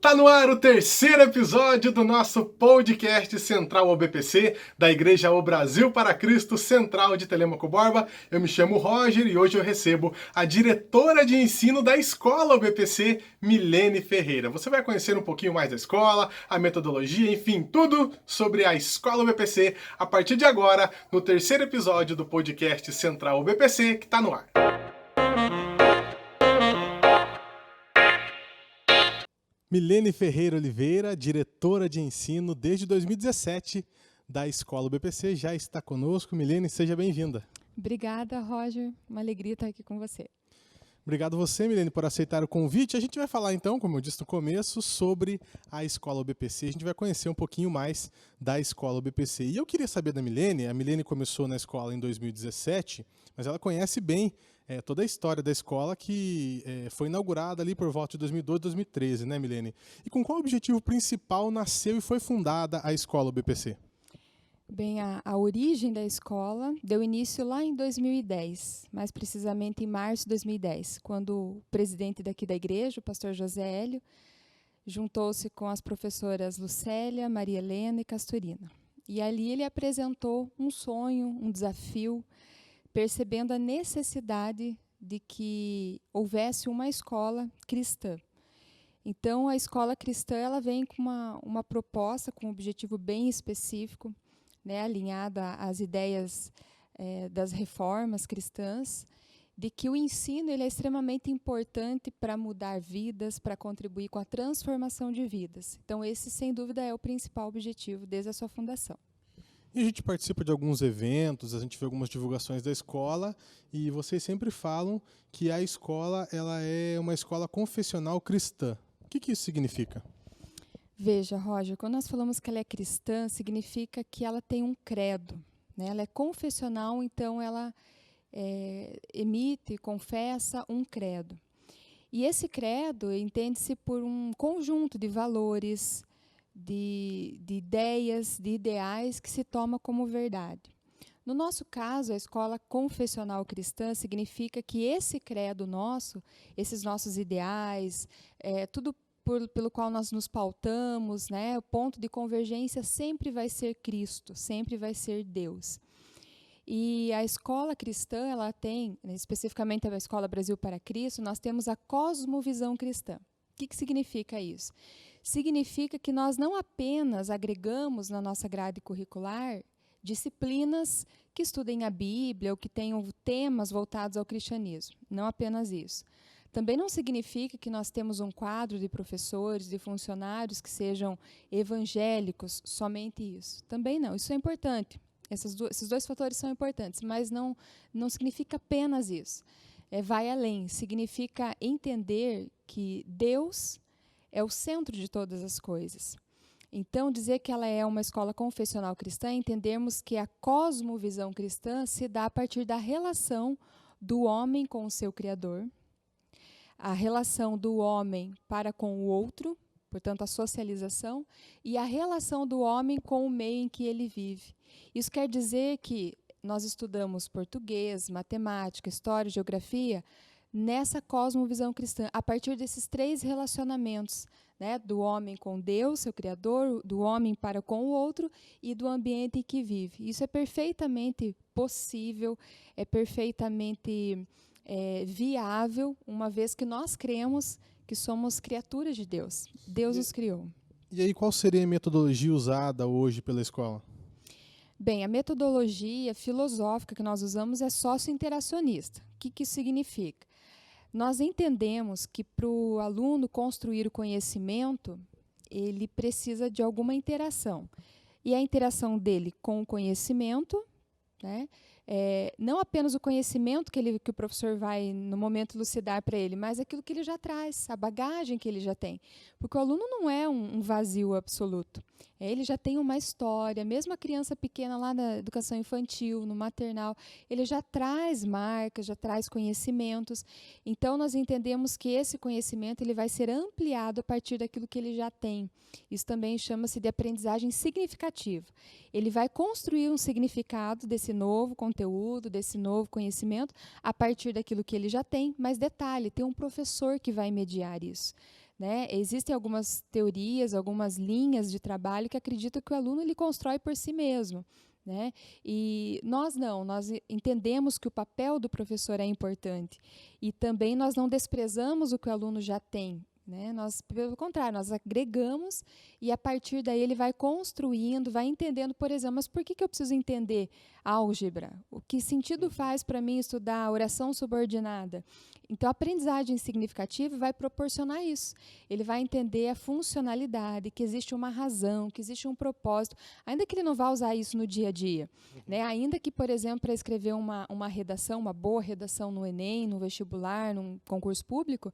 Tá no ar o terceiro episódio do nosso podcast Central OBPC, da Igreja O Brasil para Cristo Central de Telêmaco Borba. Eu me chamo Roger e hoje eu recebo a diretora de ensino da Escola OBPC, Milene Ferreira. Você vai conhecer um pouquinho mais da escola, a metodologia, enfim, tudo sobre a Escola OBPC a partir de agora, no terceiro episódio do podcast Central OBPC, que tá no ar. Milene Ferreira Oliveira, diretora de ensino desde 2017 da Escola BPC, já está conosco. Milene, seja bem-vinda. Obrigada, Roger. Uma alegria estar aqui com você. Obrigado você, Milene, por aceitar o convite. A gente vai falar então, como eu disse no começo, sobre a Escola BPC. A gente vai conhecer um pouquinho mais da Escola BPC. E eu queria saber da Milene, a Milene começou na escola em 2017, mas ela conhece bem toda a história da escola que foi inaugurada ali por volta de 2012, 2013, né, Milene? E com qual objetivo principal nasceu e foi fundada a Escola BPC? Bem, a origem da escola deu início lá em 2010, mais precisamente em março de 2010, quando o presidente daqui da igreja, o pastor José Hélio, juntou-se com as professoras Lucélia, Maria Helena e Castorina. E ali ele apresentou um sonho, um desafio, percebendo a necessidade de que houvesse uma escola cristã. Então, a escola cristã ela vem com uma proposta, com um objetivo bem específico, né, alinhada às ideias das reformas cristãs, de que o ensino ele é extremamente importante para mudar vidas, para contribuir com a transformação de vidas. Então, esse, sem dúvida, é o principal objetivo desde a sua fundação. E a gente participa de alguns eventos, a gente vê algumas divulgações da escola e vocês sempre falam que a escola ela é uma escola confessional cristã. O que isso significa? Veja, Roger, quando nós falamos que ela é cristã, significa que ela tem um credo, né? Ela é confessional, então ela emite, confessa um credo. E esse credo entende-se por um conjunto de valores, de ideias, de ideais que se toma como verdade. No nosso caso, a escola confessional cristã significa que esse credo nosso, esses nossos ideais, tudo pelo qual nós nos pautamos, né, o ponto de convergência sempre vai ser Cristo, sempre vai ser Deus. E a escola cristã, ela tem, especificamente a Escola Brasil para Cristo, nós temos a cosmovisão cristã. O que significa isso? Significa que nós não apenas agregamos na nossa grade curricular disciplinas que estudem a Bíblia ou que tenham temas voltados ao cristianismo. Não apenas isso. Também não significa que nós temos um quadro de professores, de funcionários que sejam evangélicos, somente isso. Também não, isso é importante. Esses dois fatores são importantes, mas não significa apenas isso. Vai além, significa entender que Deus é o centro de todas as coisas. Então, dizer que ela é uma escola confessional cristã é entendermos que a cosmovisão cristã se dá a partir da relação do homem com o seu Criador, a relação do homem para com o outro, portanto, a socialização, e a relação do homem com o meio em que ele vive. Isso quer dizer que nós estudamos português, matemática, história, geografia, nessa cosmovisão cristã, a partir desses três relacionamentos, né, do homem com Deus, seu Criador, do homem para com o outro e do ambiente em que vive. Isso é perfeitamente possível, é perfeitamente viável, uma vez que nós cremos que somos criaturas de Deus. Deus nos criou. E aí, qual seria a metodologia usada hoje pela escola? Bem, a metodologia filosófica que nós usamos é sócio-interacionista. O que isso significa? Nós entendemos que para o aluno construir o conhecimento, ele precisa de alguma interação. E a interação dele com o conhecimento, né, não apenas o conhecimento que o professor vai, no momento, elucidar para ele, mas aquilo que ele já traz, a bagagem que ele já tem. Porque o aluno não é um vazio absoluto. Ele já tem uma história, mesmo a criança pequena lá na educação infantil, no maternal, ele já traz marcas, já traz conhecimentos. Então, nós entendemos que esse conhecimento ele vai ser ampliado a partir daquilo que ele já tem. Isso também chama-se de aprendizagem significativa. Ele vai construir um significado desse novo conteúdo, desse novo conhecimento, a partir daquilo que ele já tem, mas detalhe, tem um professor que vai mediar isso. né? Existem algumas teorias, algumas linhas de trabalho que acreditam que o aluno ele constrói por si mesmo, né? E nós não, nós entendemos que o papel do professor é importante e também nós não desprezamos o que o aluno já tem. Né? Nós, pelo contrário, nós agregamos e a partir daí ele vai construindo, vai entendendo, por exemplo, mas por que eu preciso entender álgebra? O que sentido faz para mim estudar oração subordinada? Então, a aprendizagem significativa vai proporcionar isso. Ele vai entender a funcionalidade, que existe uma razão, que existe um propósito, ainda que ele não vá usar isso no dia a dia. Né? Ainda que, por exemplo, para escrever uma redação, uma boa redação no Enem, no vestibular, num concurso público,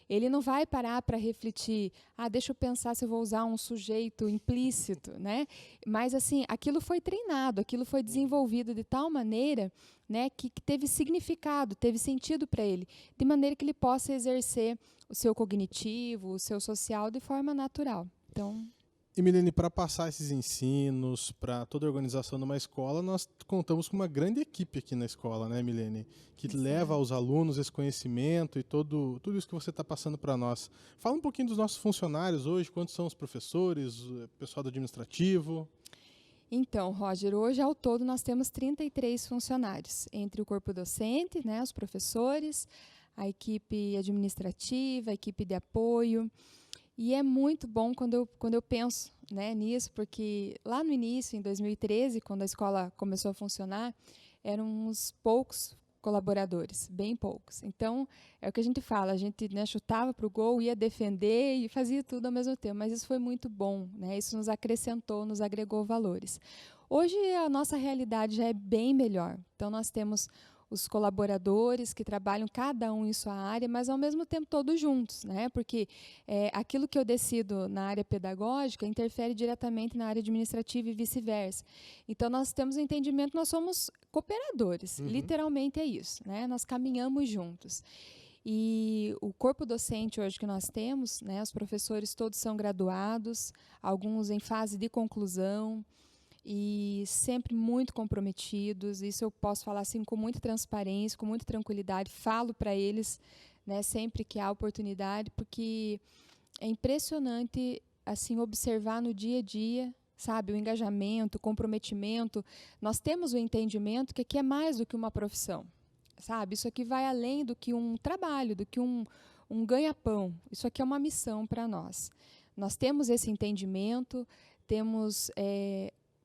ele não vai parar para refletir, deixa eu pensar se eu vou usar um sujeito implícito, né? Mas assim, aquilo foi treinado, aquilo foi desenvolvido de tal maneira, né, que teve significado, teve sentido para ele, de maneira que ele possa exercer o seu cognitivo, o seu social de forma natural. Então, E, Milene, para passar esses ensinos, para toda a organização de uma escola, nós contamos com uma grande equipe aqui na escola, né, Milene? Que leva aos alunos esse conhecimento e tudo isso que você está passando para nós. Fala um pouquinho dos nossos funcionários hoje, quantos são os professores, o pessoal do administrativo. Então, Roger, hoje ao todo nós temos 33 funcionários, entre o corpo docente, né, os professores, a equipe administrativa, a equipe de apoio. E é muito bom quando eu penso, né, nisso, porque lá no início, em 2013, quando a escola começou a funcionar, eram uns poucos colaboradores, bem poucos. Então, é o que a gente fala, a gente, né, chutava para o gol, ia defender e fazia tudo ao mesmo tempo, mas isso foi muito bom, né, isso nos acrescentou, nos agregou valores. Hoje, a nossa realidade já é bem melhor. Então, nós temos os colaboradores que trabalham cada um em sua área, mas ao mesmo tempo todos juntos, né? Porque aquilo que eu decido na área pedagógica interfere diretamente na área administrativa e vice-versa. Então nós temos o entendimento que nós somos cooperadores, literalmente é isso, né? Nós caminhamos juntos. E o corpo docente hoje que nós temos, né, os professores todos são graduados, alguns em fase de conclusão, e sempre muito comprometidos. Isso eu posso falar assim com muita transparência, com muita tranquilidade. Falo para eles, né, sempre que há oportunidade, porque é impressionante assim observar no dia a dia, sabe, o engajamento, o comprometimento. Nós temos o entendimento que aqui é mais do que uma profissão, sabe? Isso aqui vai além do que um trabalho, do que um ganha-pão. Isso aqui é uma missão para nós. Nós temos esse entendimento, temos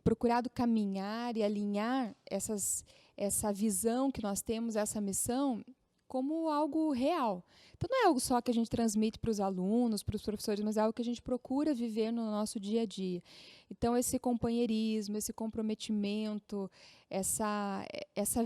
procurado caminhar e alinhar essa visão que nós temos, essa missão, como algo real. Então, não é algo só que a gente transmite para os alunos, para os professores, mas é algo que a gente procura viver no nosso dia a dia. Então, esse companheirismo, esse comprometimento, essa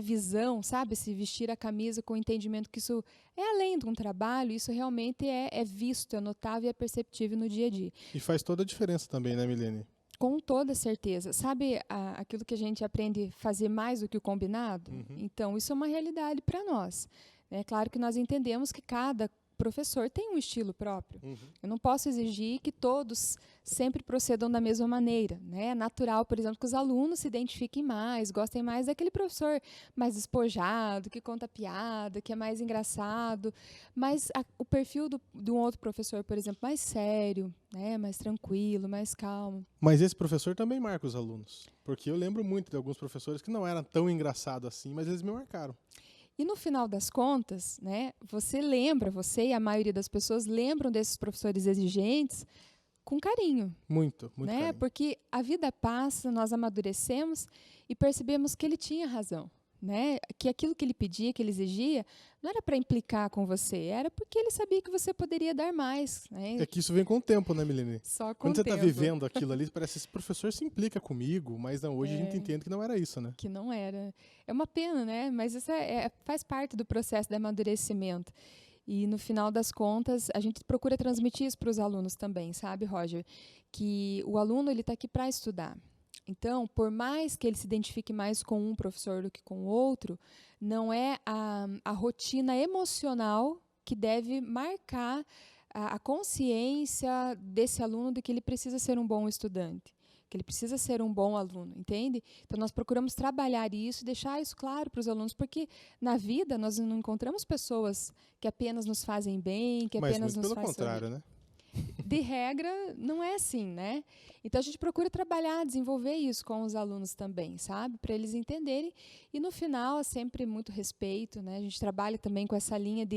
visão, sabe? Esse vestir a camisa com o entendimento que isso é além de um trabalho, isso realmente é visto, é notável e é perceptível no dia a dia. E faz toda a diferença também, né, Milene? Com toda certeza. Sabe aquilo que a gente aprende a fazer mais do que o combinado? Então, isso é uma realidade para nós. É claro que nós entendemos que cada professor tem um estilo próprio. Eu não posso exigir que todos sempre procedam da mesma maneira. Né? É natural, por exemplo, que os alunos se identifiquem mais, gostem mais daquele professor mais despojado, que conta piada, que é mais engraçado. Mas o perfil de um outro professor, por exemplo, mais sério, né? Mais tranquilo, mais calmo. Mas esse professor também marca os alunos. Porque eu lembro muito de alguns professores que não eram tão engraçados assim, mas eles me marcaram. E no final das contas, né, você e a maioria das pessoas lembram desses professores exigentes com carinho. Muito né? carinho. Porque a vida passa, nós amadurecemos e percebemos que ele tinha razão. Né? Que aquilo que ele pedia, que ele exigia, não era para implicar com você, era porque ele sabia que você poderia dar mais. Né? É que isso vem com o tempo, né, Milene? Só com Quando você o tempo. está vivendo aquilo ali, parece que esse professor se implica comigo, mas não, hoje a gente entende que não era isso, né? Que não era. É uma pena, né? Mas isso faz parte do processo de amadurecimento. E, no final das contas, a gente procura transmitir isso para os alunos também, sabe, Roger? Que o aluno está aqui para estudar. Então, por mais que ele se identifique mais com um professor do que com o outro, não é a rotina emocional que deve marcar a consciência desse aluno de que ele precisa ser um bom estudante, que ele precisa ser um bom aluno, entende? Então, nós procuramos trabalhar isso e deixar isso claro para os alunos, porque na vida nós não encontramos pessoas que apenas nos fazem bem, que Mas apenas muito nos pelo fazem contrário, né? De regra, não é assim, né? Então, a gente procura trabalhar, desenvolver isso com os alunos também, sabe? Para eles entenderem. E, no final, é sempre muito respeito, né? A gente trabalha também com essa linha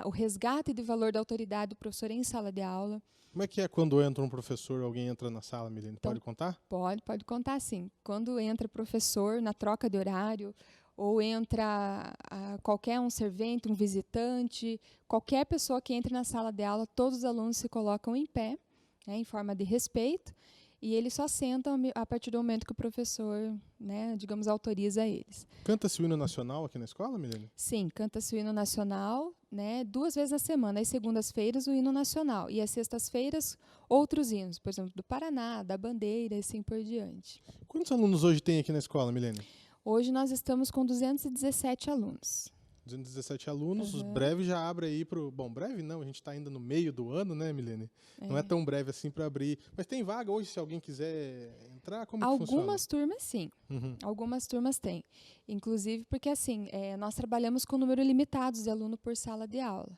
o resgate de valor da autoridade do professor em sala de aula. Como é que é quando entra um professor, alguém entra na sala, Milene? Então, Pode contar? Pode contar sim. Quando entra professor na troca de horário, ou entra qualquer um servente, um visitante, qualquer pessoa que entre na sala de aula, todos os alunos se colocam em pé, né, em forma de respeito, e eles só sentam a partir do momento que o professor, né, digamos, autoriza eles. Canta-se o hino nacional aqui na escola, Milene? Sim, canta-se o hino nacional, né, 2 vezes na semana. Às segundas-feiras, o hino nacional. E às sextas-feiras, outros hinos, por exemplo, do Paraná, da bandeira, e assim por diante. Quantos alunos hoje tem aqui na escola, Milene? Hoje nós estamos com 217 alunos. 217 alunos, os breves já abre aí para o... Bom, breve não, a gente está ainda no meio do ano, né, Milene? Não é tão breve assim para abrir. Mas tem vaga hoje, se alguém quiser entrar, como que funciona? Algumas turmas, sim. Algumas turmas têm. Inclusive porque, assim, nós trabalhamos com número limitado de aluno por sala de aula.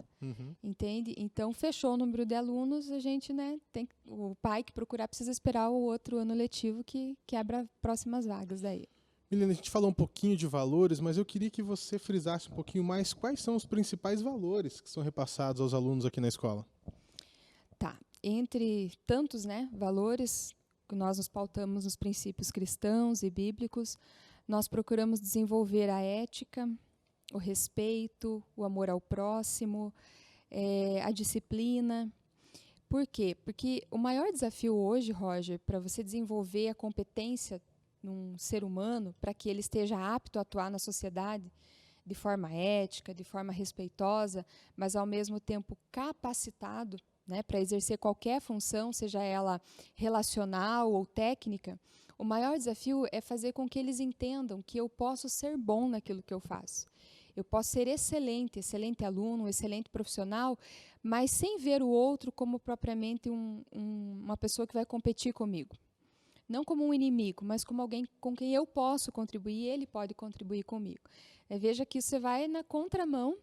Entende? Então, fechou o número de alunos, a gente, né, o pai que procurar precisa esperar o outro ano letivo que abra próximas vagas daí. Milene, a gente falou um pouquinho de valores, mas eu queria que você frisasse um pouquinho mais quais são os principais valores que são repassados aos alunos aqui na escola. Tá. Entre tantos, né, valores que nós nos pautamos nos princípios cristãos e bíblicos, nós procuramos desenvolver a ética, o respeito, o amor ao próximo, a disciplina. Por quê? Porque o maior desafio hoje, Roger, para você desenvolver a competência num ser humano, para que ele esteja apto a atuar na sociedade de forma ética, de forma respeitosa, mas ao mesmo tempo capacitado, né, para exercer qualquer função, seja ela relacional ou técnica, o maior desafio é fazer com que eles entendam que eu posso ser bom naquilo que eu faço. Eu posso ser excelente aluno, excelente profissional, mas sem ver o outro como propriamente uma pessoa que vai competir comigo. Não como um inimigo, mas como alguém com quem eu posso contribuir e ele pode contribuir comigo. Veja que isso vai na contramão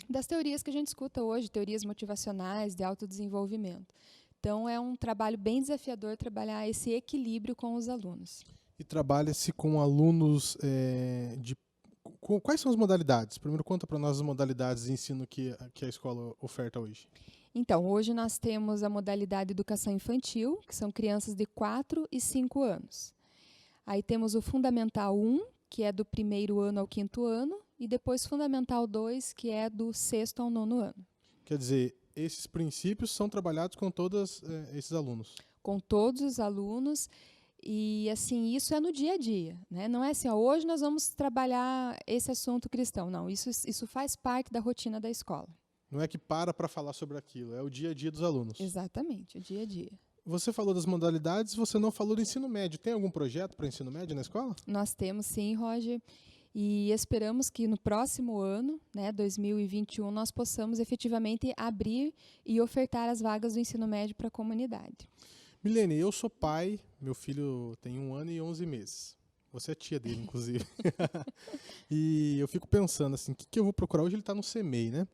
das teorias que a gente escuta hoje, teorias motivacionais, de autodesenvolvimento. Então, é um trabalho bem desafiador trabalhar esse equilíbrio com os alunos. E trabalha-se com alunos quais são as modalidades? Primeiro, conta para nós as modalidades de ensino que a escola oferta hoje. Então, hoje nós temos a modalidade educação infantil, que são crianças de 4 e 5 anos. Aí temos o Fundamental 1, que é do 1º ano ao 5º ano, e depois Fundamental 2, que é do 6º ao 9º ano. Quer dizer, esses princípios são trabalhados com todos esses alunos? Com todos os alunos. E, assim, isso é no dia a dia, né? Não é assim, hoje nós vamos trabalhar esse assunto cristão. Não, isso faz parte da rotina da escola. Não é que para falar sobre aquilo, é o dia a dia dos alunos. Exatamente, o dia a dia. Você falou das modalidades, você não falou do ensino médio. Tem algum projeto para ensino médio na escola? Nós temos sim, Roger. E esperamos que no próximo ano, né, 2021, nós possamos efetivamente abrir e ofertar as vagas do ensino médio para a comunidade. Milene, eu sou pai, meu filho tem 1 ano e 11 meses. Você é tia dele, inclusive. E eu fico pensando assim, o que eu vou procurar? Hoje ele está no CEMEI, né?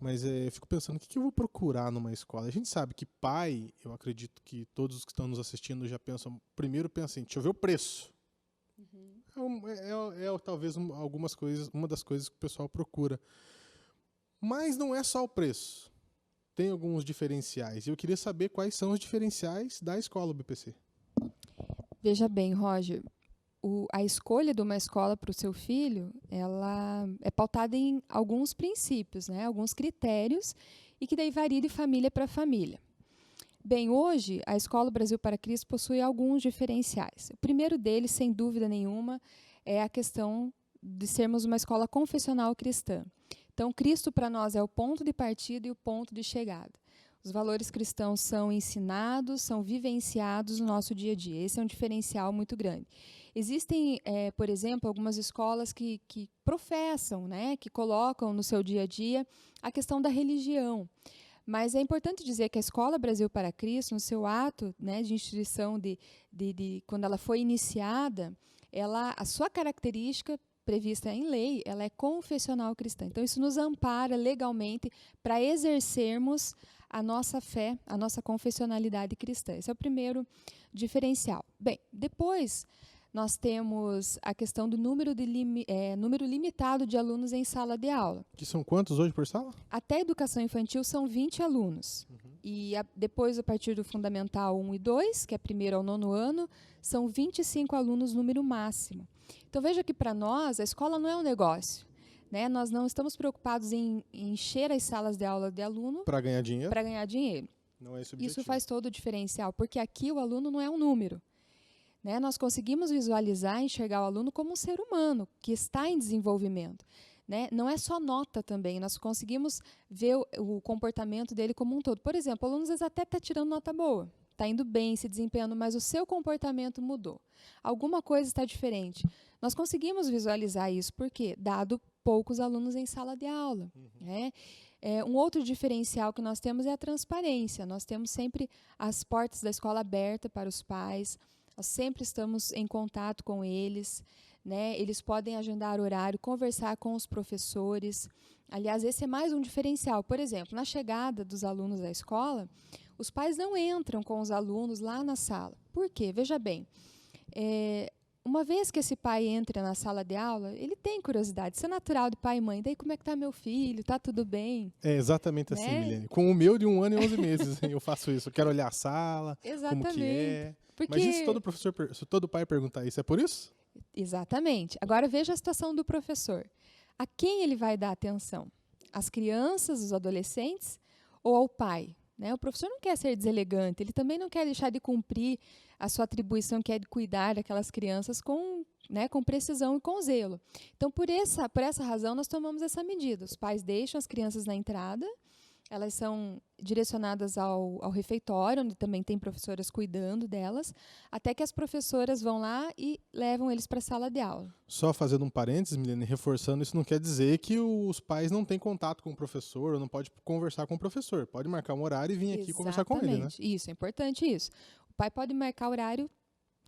Mas eu fico pensando, o que eu vou procurar numa escola? A gente sabe que pai, eu acredito que todos os que estão nos assistindo já pensam, primeiro pensam assim, deixa eu ver o preço. Talvez uma das coisas que o pessoal procura. Mas não é só o preço. Tem alguns diferenciais. E eu queria saber quais são os diferenciais da escola BPC. Veja bem, Roger, a escolha de uma escola para o seu filho, ela é pautada em alguns princípios, né? Alguns critérios, e que daí varia de família para família. Bem, hoje, a Escola Brasil para Cristo possui alguns diferenciais. O primeiro deles, sem dúvida nenhuma, é a questão de sermos uma escola confessional cristã. Então, Cristo para nós é o ponto de partida e o ponto de chegada. Os valores cristãos são ensinados, são vivenciados no nosso dia a dia. Esse é um diferencial muito grande. Existem, por exemplo, algumas escolas que professam, né, que colocam no seu dia a dia a questão da religião. Mas é importante dizer que a Escola Brasil para Cristo, no seu ato, né, de instituição, quando ela foi iniciada, a sua característica prevista em lei, ela é confessional cristã. Então, isso nos ampara legalmente para exercermos a nossa fé, a nossa confessionalidade cristã. Esse é o primeiro diferencial. Bem, depois nós temos a questão do número limitado de alunos em sala de aula. Que são quantos hoje por sala? Até a educação infantil são 20 alunos. E depois, a partir do Fundamental 1 e 2, que é primeiro ao nono ano, são 25 alunos, número máximo. Então, veja que para nós, a escola não é um negócio. Né? Nós não estamos preocupados em encher as salas de aula de aluno para ganhar dinheiro. Para ganhar dinheiro. Não é esse o objetivo. Isso faz todo o diferencial, porque aqui o aluno não é um número. Né? Nós conseguimos visualizar e enxergar o aluno como um ser humano que está em desenvolvimento. Né? Não é só nota também, nós conseguimos ver o comportamento dele como um todo. Por exemplo, o aluno às vezes até está tirando nota boa, está indo bem, se desempenhando, mas o seu comportamento mudou. Alguma coisa está diferente. Nós conseguimos visualizar isso, porque dado poucos alunos em sala de aula. Né? Um outro diferencial que nós temos é a transparência. Nós temos sempre as portas da escola abertas para os pais, nós sempre estamos em contato com eles, né? Eles podem agendar horário, conversar com os professores. Aliás, esse é mais um diferencial. Por exemplo, na chegada dos alunos à escola, os pais não entram com os alunos lá na sala. Por quê? Veja bem, uma vez que esse pai entra na sala de aula, ele tem curiosidade. Isso é natural de pai e mãe. Daí, como é que está meu filho? Está tudo bem? É exatamente né? assim, Milene. Com o meu de 1 ano e 11 meses, eu faço isso. Eu quero olhar a sala, Exatamente. como que é. Porque... Mas e se todo pai perguntar isso, é por isso? Exatamente. Agora veja a situação do professor. A quem ele vai dar atenção? Às crianças, os adolescentes ou ao pai? Né? O professor não quer ser deselegante, ele também não quer deixar de cumprir a sua atribuição, que é de cuidar daquelas crianças com precisão e com zelo. Então, por essa razão, nós tomamos essa medida. Os pais deixam as crianças na entrada, elas são direcionadas ao refeitório, onde também tem professoras cuidando delas, até que as professoras vão lá e levam eles para a sala de aula. Só fazendo um parênteses, Milene, reforçando, isso não quer dizer que os pais não têm contato com o professor, ou não pode conversar com o professor. Pode marcar um horário e vir aqui conversar com ele, né? Isso, é importante isso. O pai pode marcar o horário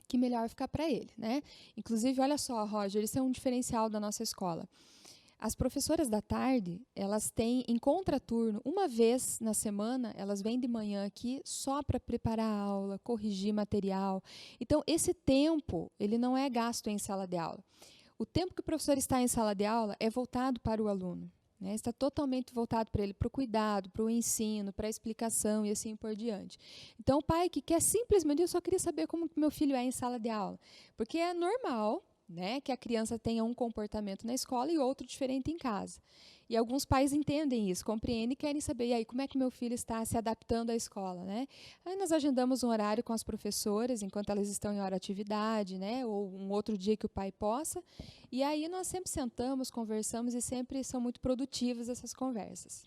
que melhor ficar para ele, né? Inclusive, olha só, Roger, isso é um diferencial da nossa escola. As professoras da tarde, elas têm em contraturno, uma vez na semana, elas vêm de manhã aqui só para preparar a aula, corrigir material. Então, esse tempo, ele não é gasto em sala de aula. O tempo que o professor está em sala de aula é voltado para o aluno. Né? Está totalmente voltado para ele, para o cuidado, para o ensino, para a explicação e assim por diante. Então, o pai que quer simplesmente, eu só queria saber como que meu filho é em sala de aula. Porque é normal, né, que a criança tenha um comportamento na escola e outro diferente em casa. E alguns pais entendem isso, compreendem e querem saber, e aí, como é que meu filho está se adaptando à escola, né? Aí nós agendamos um horário com as professoras, enquanto elas estão em hora de atividade, né, ou um outro dia que o pai possa, e aí nós sempre sentamos, conversamos, e sempre são muito produtivas essas conversas.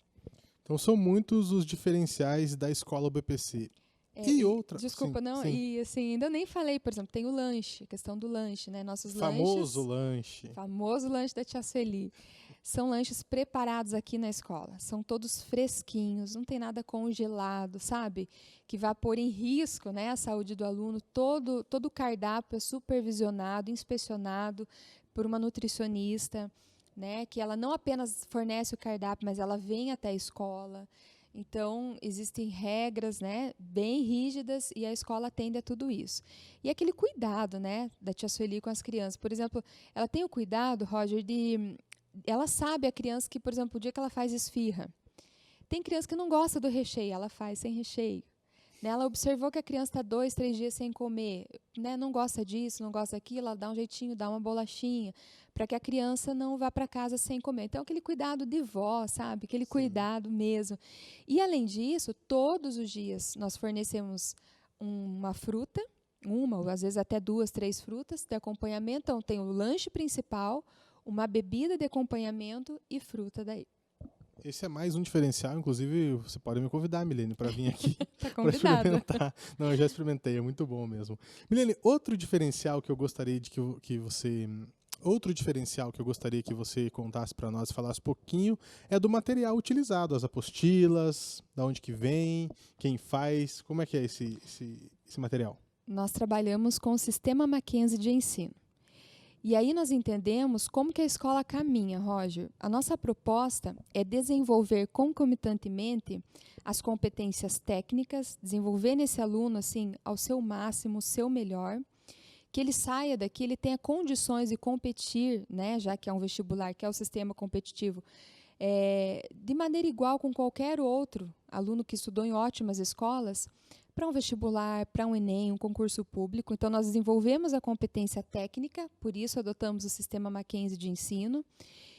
Então, são muitos os diferenciais da escola UBPC. E outra. Desculpa, sim, não. sim. E assim, ainda nem falei, por exemplo, tem o lanche, a questão do lanche, né? Nossos famoso lanches. Lanche. Famoso lanche da Tia Sueli. São lanches preparados aqui na escola. São todos fresquinhos, não tem nada congelado, sabe? Que vá pôr em risco, né, a saúde do aluno. Todo o cardápio é supervisionado, inspecionado por uma nutricionista, né? Que ela não apenas fornece o cardápio, mas ela vem até a escola. Então, existem regras, né, bem rígidas e a escola atende a tudo isso. E aquele cuidado, né, da Tia Sueli com as crianças. Por exemplo, ela tem o cuidado, Roger, ela sabe a criança que, por exemplo, o dia que ela faz esfirra. Tem criança que não gosta do recheio, ela faz sem recheio. Né, ela observou que a criança está 2, 3 dias sem comer, né, não gosta disso, não gosta daquilo, ela dá um jeitinho, dá uma bolachinha, para que a criança não vá para casa sem comer. Então, aquele cuidado de vó, sabe? Aquele cuidado mesmo. E, além disso, todos os dias nós fornecemos uma fruta, ou às vezes até 2, 3 frutas de acompanhamento. Então, tem o lanche principal, uma bebida de acompanhamento e fruta daí. Esse é mais um diferencial, inclusive você pode me convidar, Milene, para vir aqui Tá para convidada. experimentar. Não, eu já experimentei, é muito bom mesmo. Milene, outro diferencial que eu gostaria de que você contasse para nós, falasse um pouquinho, é do material utilizado, as apostilas, da onde que vem, quem faz, como é que é esse material? Nós trabalhamos com o sistema Mackenzie de ensino. E aí nós entendemos como que a escola caminha, Roger. A nossa proposta é desenvolver concomitantemente as competências técnicas, desenvolver nesse aluno assim ao seu máximo, o seu melhor, que ele saia daqui, ele tenha condições de competir, né, já que é um vestibular, que é o sistema competitivo, de maneira igual com qualquer outro aluno que estudou em ótimas escolas, para um vestibular, para um Enem, um concurso público. Então, nós desenvolvemos a competência técnica, por isso adotamos o sistema Mackenzie de ensino,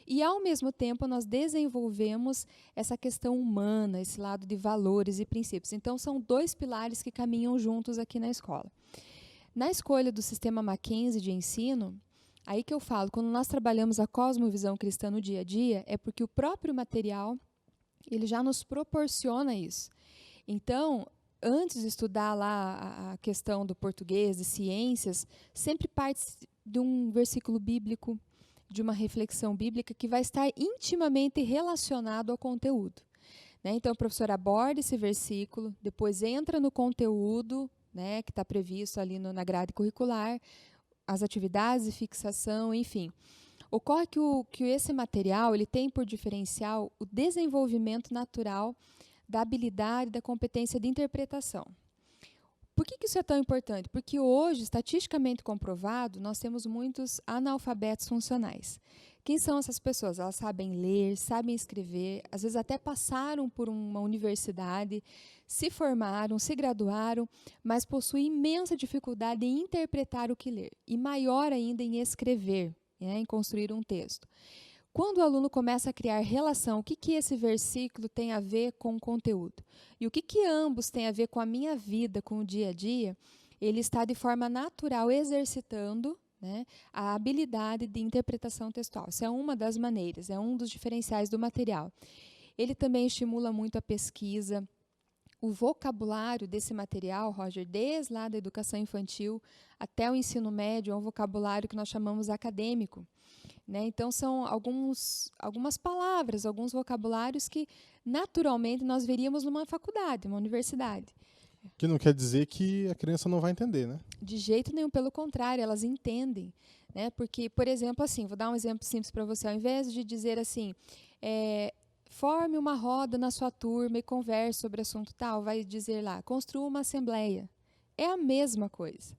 e, ao mesmo tempo, nós desenvolvemos essa questão humana, esse lado de valores e princípios. Então, são 2 pilares que caminham juntos aqui na escola. Na escolha do sistema Mackenzie de ensino, aí que eu falo, quando nós trabalhamos a cosmovisão cristã no dia a dia, é porque o próprio material ele já nos proporciona isso. Então, antes de estudar lá a questão do português, de ciências, sempre parte de um versículo bíblico, de uma reflexão bíblica que vai estar intimamente relacionado ao conteúdo. Né? Então, o professor aborda esse versículo, depois entra no conteúdo, né, que está previsto ali na grade curricular, as atividades de fixação, enfim. Ocorre que esse material ele tem por diferencial o desenvolvimento natural da habilidade, da competência de interpretação. Por que isso é tão importante? Porque hoje, estatisticamente comprovado, nós temos muitos analfabetos funcionais. Quem são essas pessoas? Elas sabem ler, sabem escrever, às vezes até passaram por uma universidade, se formaram, se graduaram, mas possuem imensa dificuldade em interpretar o que ler, e maior ainda em escrever, né, em construir um texto. Quando o aluno começa a criar relação, o que esse versículo tem a ver com o conteúdo? E o que ambos têm a ver com a minha vida, com o dia a dia? Ele está de forma natural exercitando, né, a habilidade de interpretação textual. Isso é uma das maneiras, é um dos diferenciais do material. Ele também estimula muito a pesquisa. O vocabulário desse material, Roger, desde lá da educação infantil até o ensino médio, é um vocabulário que nós chamamos acadêmico. Né? Então, são algumas palavras, alguns vocabulários que, naturalmente, nós veríamos numa faculdade, uma universidade. Que não quer dizer que a criança não vai entender, né? De jeito nenhum, pelo contrário, elas entendem. Né? Porque, por exemplo, assim, vou dar um exemplo simples para você. Ao invés de dizer assim, forme uma roda na sua turma e converse sobre assunto tal, vai dizer lá, construa uma assembleia. É a mesma coisa.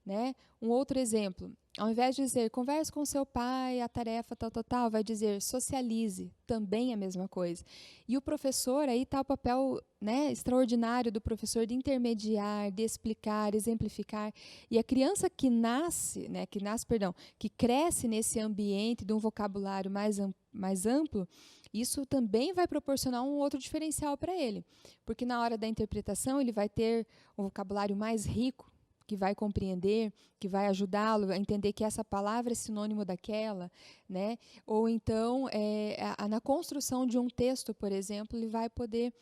Né? Um outro exemplo, ao invés de dizer converse com seu pai, a tarefa tal, vai dizer socialize, também é a mesma coisa. E o professor, aí está o papel, né, extraordinário do professor de intermediar, de explicar, exemplificar. E a criança que cresce nesse ambiente de um vocabulário mais amplo, isso também vai proporcionar um outro diferencial para ele. Porque na hora da interpretação ele vai ter um vocabulário mais rico, que vai compreender, que vai ajudá-lo a entender que essa palavra é sinônimo daquela, né? Ou então, na construção de um texto, por exemplo, ele vai poder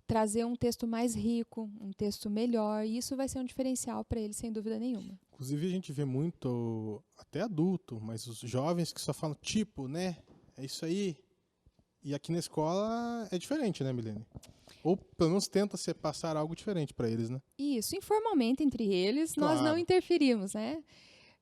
trazer um texto mais rico, um texto melhor, e isso vai ser um diferencial para ele, sem dúvida nenhuma. Inclusive, a gente vê muito, até adulto, mas os jovens que só falam tipo, né? É isso aí. E aqui na escola é diferente, né, Milene? Ou pelo menos tenta se passar algo diferente para eles, né? Isso, informalmente entre eles, claro. Nós não interferimos, né?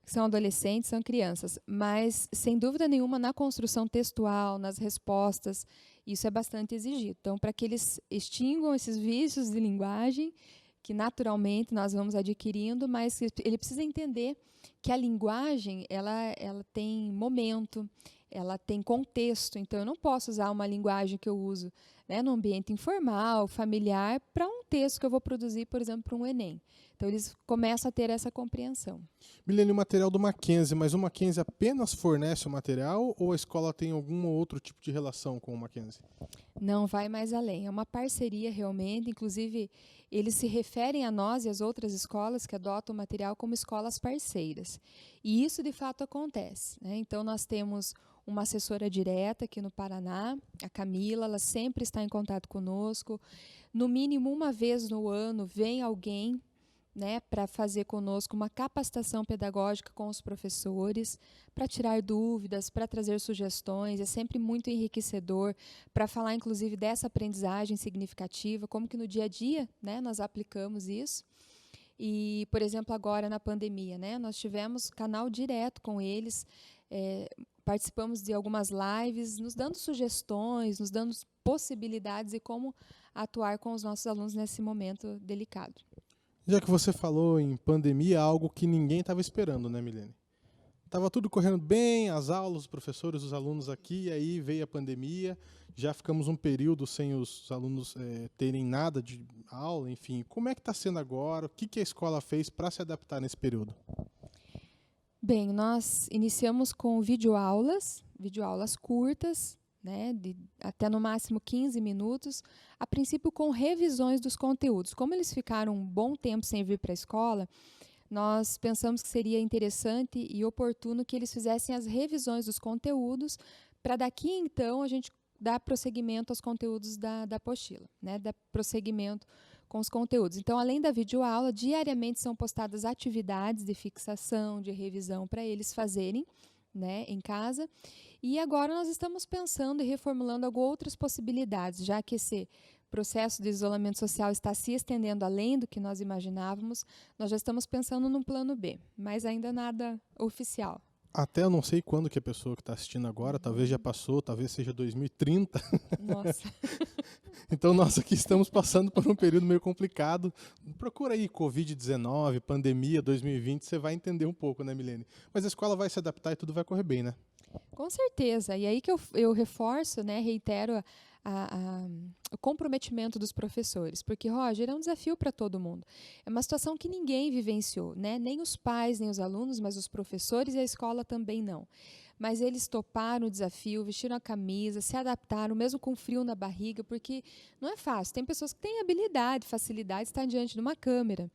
São adolescentes, são crianças, mas sem dúvida nenhuma na construção textual, nas respostas, isso é bastante exigido. Então, para que eles extinguam esses vícios de linguagem, que naturalmente nós vamos adquirindo, mas ele precisa entender que a linguagem ela tem momento, ela tem contexto, então eu não posso usar uma linguagem que eu uso, né, no ambiente informal, familiar, para um texto que eu vou produzir, por exemplo, para um Enem. Então eles começam a ter essa compreensão. Milene, o material do Mackenzie, mas o Mackenzie apenas fornece o material ou a escola tem algum outro tipo de relação com o Mackenzie? Não, vai mais além. É uma parceria realmente, inclusive eles se referem a nós e às outras escolas que adotam o material como escolas parceiras. E isso de fato acontece, né? Então nós temos uma assessora direta aqui no Paraná, a Camila, ela sempre está em contato conosco. No mínimo uma vez no ano vem alguém, né, para fazer conosco uma capacitação pedagógica com os professores, para tirar dúvidas, para trazer sugestões, é sempre muito enriquecedor, para falar inclusive dessa aprendizagem significativa, como que no dia a dia, né, nós aplicamos isso. E, por exemplo, agora na pandemia, né, nós tivemos canal direto com eles, participamos de algumas lives, nos dando sugestões, nos dando possibilidades de como atuar com os nossos alunos nesse momento delicado. Já que você falou em pandemia, algo que ninguém estava esperando, né, Milene? Tava tudo correndo bem, as aulas, os professores, os alunos aqui, e aí veio a pandemia, já ficamos um período sem os alunos terem nada de aula, enfim. Como é que está sendo agora? O que a escola fez para se adaptar nesse período? Bem, nós iniciamos com videoaulas curtas, né, de até no máximo 15 minutos, a princípio com revisões dos conteúdos. Como eles ficaram um bom tempo sem vir para a escola, nós pensamos que seria interessante e oportuno que eles fizessem as revisões dos conteúdos, para daqui então a gente dar prosseguimento aos conteúdos da apostila, né? Dar prosseguimento com os conteúdos. Então, além da videoaula, diariamente são postadas atividades de fixação, de revisão para eles fazerem, né, em casa. E agora nós estamos pensando e reformulando algumas outras possibilidades, já que esse processo de isolamento social está se estendendo além do que nós imaginávamos. Nós já estamos pensando num plano B, mas ainda nada oficial. Até eu não sei quando que a pessoa que está assistindo agora, talvez já passou, talvez seja 2030. Nossa. Então nós aqui estamos passando por um período meio complicado. Procura aí Covid-19, pandemia 2020, você vai entender um pouco, né, Milene? Mas a escola vai se adaptar e tudo vai correr bem, né? Com certeza. E aí que eu reforço, né, reitero o comprometimento dos professores. Porque, Roger, é um desafio para todo mundo. É uma situação que ninguém vivenciou, né? Nem os pais, nem os alunos, mas os professores e a escola também não. Mas eles toparam o desafio, vestiram a camisa, se adaptaram, mesmo com frio na barriga, porque não é fácil. Tem pessoas que têm habilidade, facilidade de estar diante de uma câmera.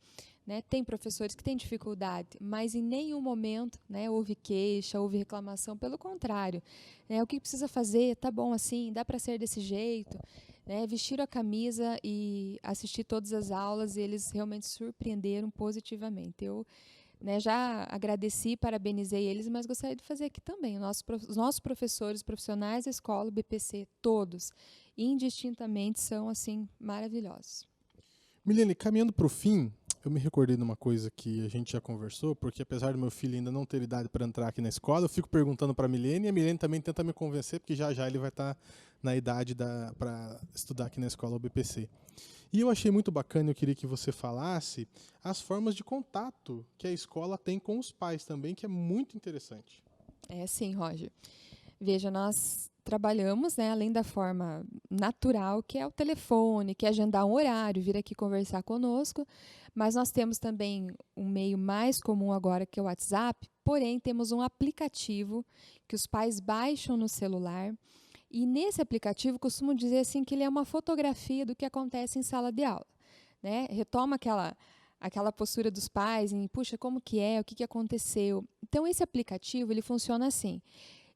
Né? Tem professores que têm dificuldade, mas em nenhum momento, né, houve queixa, houve reclamação, pelo contrário. Né? O que precisa fazer? Tá bom assim, dá para ser desse jeito. Né? Vestiram a camisa e assistir todas as aulas e eles realmente surpreenderam positivamente. Eu, né, já agradeci, parabenizei eles, mas gostaria de fazer aqui também. Os nossos professores, profissionais da escola, o BPC, todos, indistintamente, são assim maravilhosos. Milene, caminhando para o fim, eu me recordei de uma coisa que a gente já conversou, porque apesar do meu filho ainda não ter idade para entrar aqui na escola, eu fico perguntando para a Milene, e a Milene também tenta me convencer, porque já ele vai estar na idade para estudar aqui na escola UBPC. E eu achei muito bacana, eu queria que você falasse as formas de contato que a escola tem com os pais também, que é muito interessante. É sim, Roger. Veja, nós trabalhamos, né, além da forma natural, que é o telefone, que é agendar um horário, vir aqui conversar conosco, mas nós temos também um meio mais comum agora, que é o WhatsApp, porém temos um aplicativo que os pais baixam no celular, e nesse aplicativo costumo dizer assim que ele é uma fotografia do que acontece em sala de aula. Né? Retoma aquela postura dos pais em, puxa, como que é, o que aconteceu. Então, esse aplicativo ele funciona assim.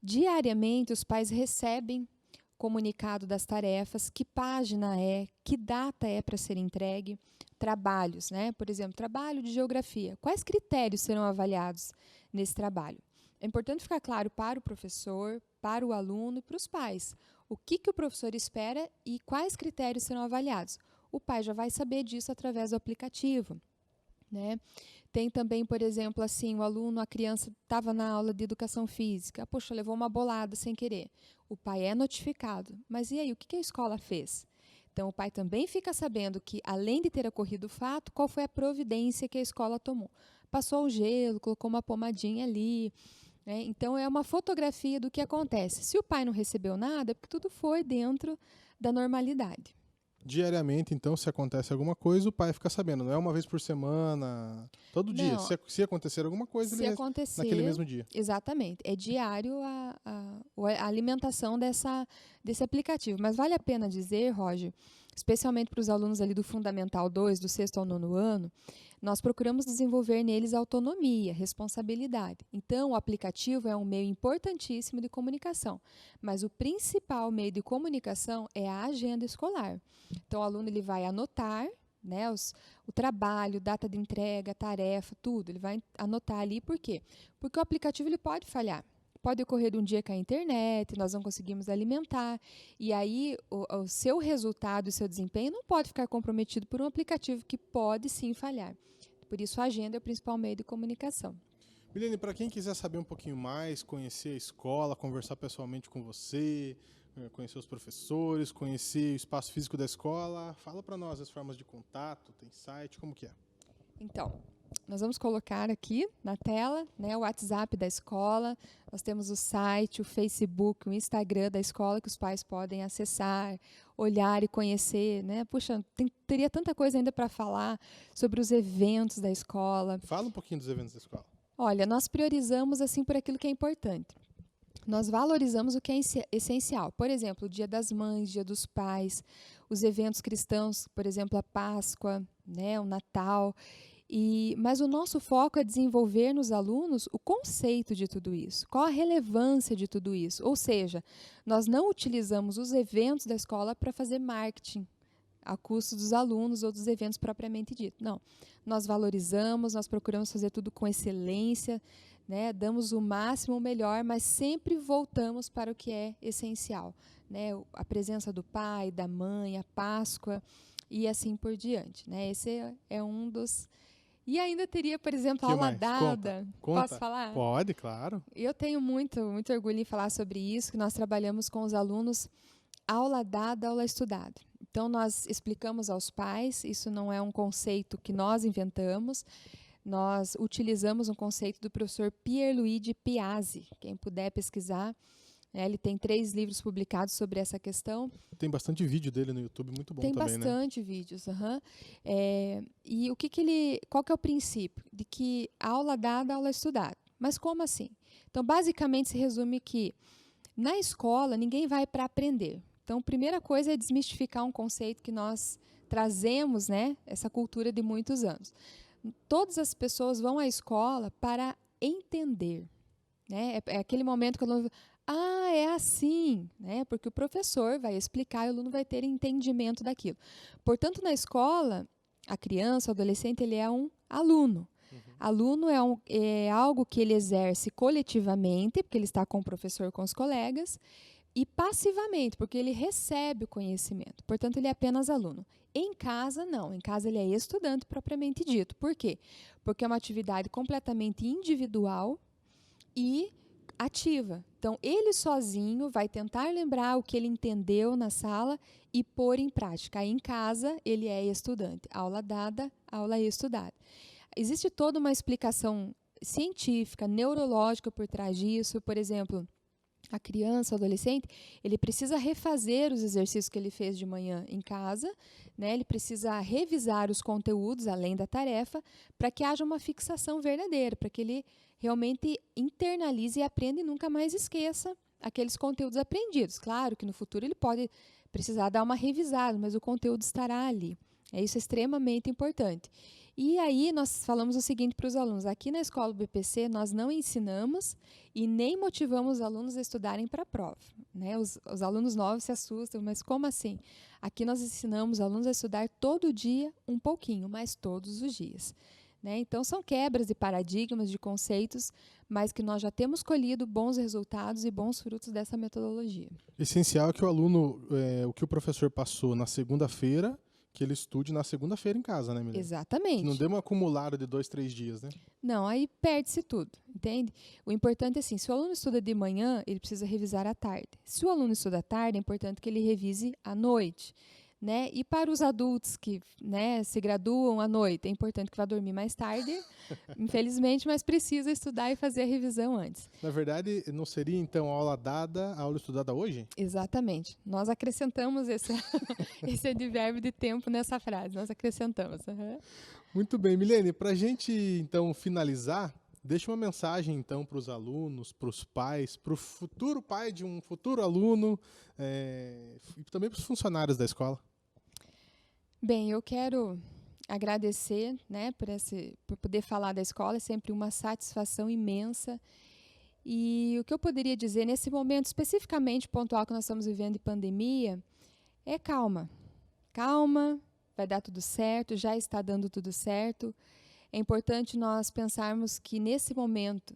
Diariamente, os pais recebem comunicado das tarefas, que página é, que data é para ser entregue, trabalhos, né? Por exemplo, trabalho de geografia. Quais critérios serão avaliados nesse trabalho? É importante ficar claro para o professor, para o aluno e para os pais. O que o professor espera e quais critérios serão avaliados. O pai já vai saber disso através do aplicativo. Né? Tem também, por exemplo, assim, o aluno, a criança estava na aula de educação física, poxa, levou uma bolada sem querer. O pai é notificado. Mas e aí, o que a escola fez? Então, o pai também fica sabendo que, além de ter ocorrido o fato, qual foi a providência que a escola tomou. Passou o gelo, colocou uma pomadinha ali. Né? Então, é uma fotografia do que acontece. Se o pai não recebeu nada, é porque tudo foi dentro da normalidade. Diariamente, então, se acontece alguma coisa, o pai fica sabendo. Não é uma vez por semana, todo dia. Se acontecer alguma coisa, ele naquele mesmo dia. Exatamente. É diário a alimentação desse aplicativo. Mas vale a pena dizer, Roger, especialmente para os alunos ali do Fundamental 2, do 6º ao 9º ano, nós procuramos desenvolver neles autonomia, responsabilidade. Então, o aplicativo é um meio importantíssimo de comunicação, mas o principal meio de comunicação é a agenda escolar. Então, o aluno ele vai anotar, né, o trabalho, data de entrega, tarefa, tudo. Ele vai anotar ali, por quê? Porque o aplicativo ele pode falhar. Pode ocorrer de um dia que a internet, nós não conseguimos alimentar, e aí o seu resultado e o seu desempenho não pode ficar comprometido por um aplicativo que pode sim falhar. Por isso a agenda é o principal meio de comunicação. Milene, para quem quiser saber um pouquinho mais, conhecer a escola, conversar pessoalmente com você, conhecer os professores, conhecer o espaço físico da escola, fala para nós as formas de contato, tem site, como que é? Então, nós vamos colocar aqui na tela, né, o WhatsApp da escola, nós temos o site, o Facebook, o Instagram da escola que os pais podem acessar, olhar e conhecer, né? Puxa, teria tanta coisa ainda para falar sobre os eventos da escola. Fala um pouquinho dos eventos da escola. Olha, nós priorizamos assim por aquilo que é importante. Nós valorizamos o que é essencial. Por exemplo, o Dia das Mães, Dia dos Pais, os eventos cristãos, por exemplo, a Páscoa, né, o Natal. Mas o nosso foco é desenvolver nos alunos o conceito de tudo isso, qual a relevância de tudo isso. Ou seja, nós não utilizamos os eventos da escola para fazer marketing a custo dos alunos ou dos eventos propriamente dito. Não, nós valorizamos, nós procuramos fazer tudo com excelência, né? Damos o máximo, o melhor, mas sempre voltamos para o que é essencial, né? A presença do pai, da mãe, a Páscoa e assim por diante, né? Esse é um dos... E ainda teria, por exemplo, a aula mais? dada. Conta. Posso falar? Pode, claro. Eu tenho muito orgulho em falar sobre isso, que nós trabalhamos com os alunos aula dada, aula estudada. Então, nós explicamos aos pais, isso não é um conceito que nós inventamos, nós utilizamos um conceito do professor Pierluigi Piazzi. Quem puder pesquisar, né, ele tem 3 livros publicados sobre essa questão. Tem bastante vídeo dele no YouTube, muito bom tem também, né? Tem bastante vídeos. E qual que é o princípio? De que aula dada, aula estudada. Mas como assim? Então, basicamente, se resume que na escola ninguém vai para aprender. Então, a primeira coisa é desmistificar um conceito que nós trazemos, né, essa cultura de muitos anos. Todas as pessoas vão à escola para entender. Né? É aquele momento que o aluno... é assim, né? Porque o professor vai explicar e o aluno vai ter entendimento daquilo. Portanto, na escola, a criança, o adolescente, ele é um aluno. Aluno é algo que ele exerce coletivamente, porque ele está com o professor, com os colegas, e passivamente, porque ele recebe o conhecimento. Portanto, ele é apenas aluno. Em casa, não. Em casa, ele é estudante propriamente dito. Por quê? Porque é uma atividade completamente individual e ativa. Então, ele sozinho vai tentar lembrar o que ele entendeu na sala e pôr em prática. Aí, em casa, ele é estudante. Aula dada, aula estudada. Existe toda uma explicação científica, neurológica por trás disso. Por exemplo, a criança, o adolescente, ele precisa refazer os exercícios que ele fez de manhã em casa, né? Ele precisa revisar os conteúdos, além da tarefa, para que haja uma fixação verdadeira, para que ele realmente internalize e aprenda e nunca mais esqueça aqueles conteúdos aprendidos. Claro que no futuro ele pode precisar dar uma revisada, mas o conteúdo estará ali. Isso é extremamente importante. E aí nós falamos o seguinte para os alunos: aqui na escola do BPC nós não ensinamos e nem motivamos os alunos a estudarem para a prova. Né? Os alunos novos se assustam, mas como assim? Aqui nós ensinamos os alunos a estudar todo dia um pouquinho, mas todos os dias. Né? Então são quebras de paradigmas, de conceitos, mas que nós já temos colhido bons resultados e bons frutos dessa metodologia. Essencial é que o aluno, o que o professor passou na segunda-feira, que ele estude na segunda-feira em casa, né, Milene? Exatamente. Que não dê uma acumulada de 2, 3 dias, né? Não, aí perde-se tudo, entende? O importante é assim, se o aluno estuda de manhã, ele precisa revisar à tarde. Se o aluno estuda à tarde, é importante que ele revise à noite. Né? E para os adultos que, né, se graduam à noite, é importante que vá dormir mais tarde, infelizmente, mas precisa estudar e fazer a revisão antes. Na verdade, não seria, então, aula dada, aula estudada hoje? Exatamente. Nós acrescentamos esse advérbio de tempo nessa frase. Nós acrescentamos. Uhum. Muito bem. Milene, para a gente, então, finalizar, deixa uma mensagem, então, para os alunos, para os pais, para o futuro pai de um futuro aluno e também para os funcionários da escola. Bem, eu quero agradecer, né, por poder falar da escola, é sempre uma satisfação imensa. E o que eu poderia dizer nesse momento, especificamente pontual que nós estamos vivendo de pandemia, é calma. Calma, vai dar tudo certo, já está dando tudo certo. É importante nós pensarmos que nesse momento,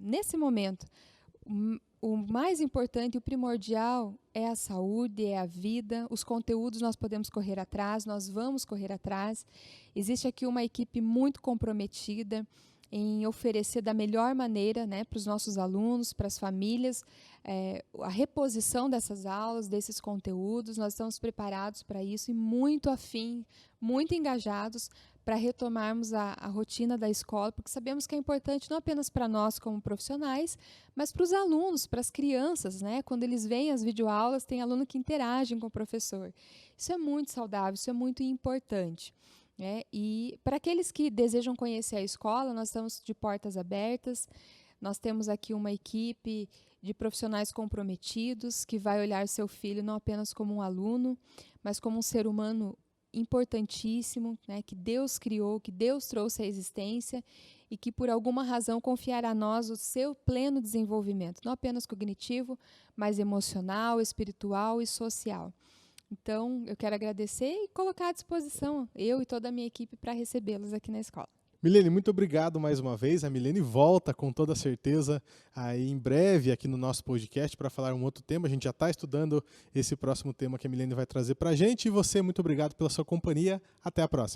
o mais importante e o primordial é a saúde, é a vida. Os conteúdos nós podemos correr atrás, nós vamos correr atrás. Existe aqui uma equipe muito comprometida em oferecer da melhor maneira, né, para os nossos alunos, para as famílias, a reposição dessas aulas, desses conteúdos. Nós estamos preparados para isso e muito afim, muito engajados para retomarmos a rotina da escola, porque sabemos que é importante não apenas para nós como profissionais, mas para os alunos, para as crianças, né? Quando eles veem as videoaulas, tem aluno que interagem com o professor. Isso é muito saudável, isso é muito importante. E para aqueles que desejam conhecer a escola, nós estamos de portas abertas. Nós temos aqui uma equipe de profissionais comprometidos que vai olhar seu filho não apenas como um aluno, mas como um ser humano importantíssimo, né, que Deus criou, que Deus trouxe à existência e que por alguma razão confiará a nós o seu pleno desenvolvimento, não apenas cognitivo, mas emocional, espiritual e social. Então, eu quero agradecer e colocar à disposição eu e toda a minha equipe para recebê-los aqui na escola. Milene, muito obrigado mais uma vez. A Milene volta com toda certeza aí em breve aqui no nosso podcast para falar um outro tema. A gente já está estudando esse próximo tema que a Milene vai trazer para a gente. E você, muito obrigado pela sua companhia. Até a próxima.